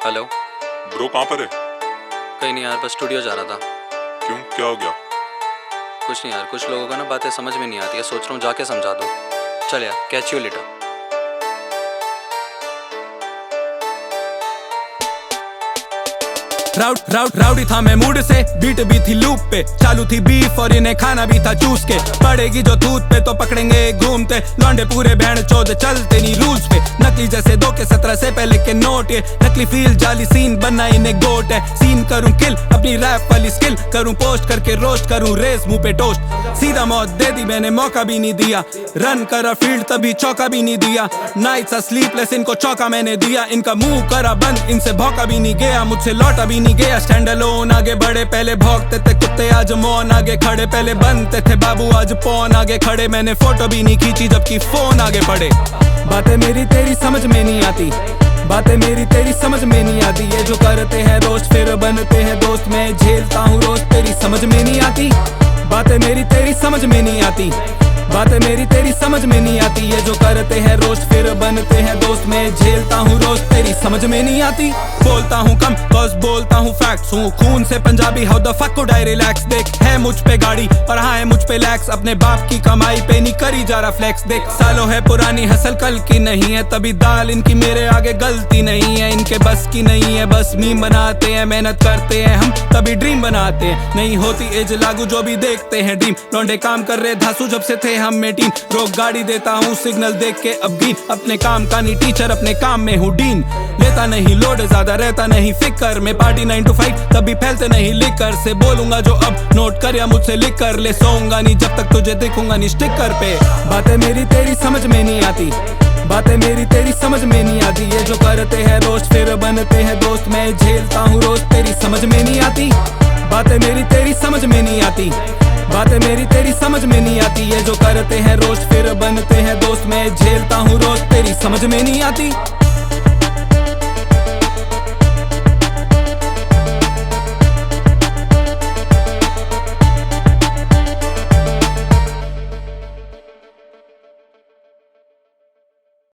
Hello bro कहाँ पर है? कहीं नहीं यार, बस स्टूडियो जा रहा था। क्यों, क्या हो गया? कुछ नहीं यार, कुछ लोगों को ना बातें समझ में नहीं आती है, सोच रहा हूँ जाके समझा दूँ। चल यार, कैच यू लेटर। राउडी था मैं मूड से, बीट भी थी लूप पे, चालू थी बीफ और इन्हें खाना भी था चूस के। पड़ेगी जो तूत पे तो पकड़ेंगे घूमते, लौंडे पूरे बैंड चौदह चलते नहीं रूल्स पे। नकली जैसे 2 के 17 से पहले के नोट, ये नकली फील जाली सीन बनना इन्हें गोट है। सीन करूं किल अपनी रैप वाली स्किल, करूं पोस्ट करके रोस्ट, करूं रेस मुंह पे टोस्ट। सीधा मौत दे दी मैंने, मौका भी नहीं दिया, रन करा फील्ड तभी चौका भी नहीं दिया। नाइट्स आ स्लीपलेस इनको चौका मैंने दिया, इनका मुंह करा बंद, इनसे भौका भी नहीं गया, मुझसे लौटा भी नहीं गया। स्टैंड अलोन आगे बढ़े, पहले भौंकते थे कुत्ते आज मौन आगे खड़े, पहले बनते थे बाबू आज पौन आगे खड़े। मैंने फोटो भी नहीं खींची जबकि फोन आगे पड़े। बातें मेरी तेरी समझ में नहीं आती, बातें मेरी तेरी समझ में नहीं आती। ये जो करते हैं रोस्ट फिर बनते हैं दोस्त, मैं झेलता हूँ रोज तेरी समझ में नहीं आती। बातें मेरी तेरी समझ में नहीं आती, बातें मेरी तेरी समझ में नहीं आती। ये जो करते हैं रोज फिर बनते हैं दोस्त, मैं झेलता हूँ रोज तेरी समझ में नहीं आती। बोलता हूँ कम कॉज बोलता हूँ फैक्ट्स, हूँ खून से Punjabi, how the fuck could I relax. देख है मुझ पे गाड़ी और हाँ है मुझ पे लैक्स, अपने बाप की कमाई पे नहीं करी जा रहा फ्लेक्स। देख सालों है पुरानी हसल कल की नहीं है, तभी दाल इनकी मेरे आगे गलती नहीं है। इनके बस की नहीं है, बस मीम बनाते हैं, मेहनत करते हैं हम तभी ड्रीम बनाते हैं। नहीं होती एज लागू जो भी देखते हैं ड्रीम, लौंडे काम कर रहे धासु जब से थे हम में टीम। रोक गाड़ी देता हूँ सिग्नल देख के अब ग्रीन, अपने काम का नहीं टीचर अपने काम में हूँ डीन। लेता नहीं लोड ज्यादा रहता नहीं फिकर, में पार्टी 9 to 5 तभी फैलते नहीं लिकर से। बोलूंगा जो अब नोट कर या मुझसे लिख कर ले, सोऊंगा नहीं जब तक तुझे दिखूंगा नहीं स्टिकर पे। बातें मेरी तेरी समझ में नहीं आती, बातें मेरी तेरी समझ में नहीं आती। ये जो करते हैं रोज फिर बनते हैं दोस्त, मैं झेलता हूँ रोज तेरी समझ में नहीं आती। बातें मेरी तेरी समझ में नहीं आती, बातें मेरी तेरी समझ में नहीं आती। ये जो करते हैं रोज फिर बनते हैं दोस्त, मैं झेलता हूँ रोज तेरी समझ में नहीं आती।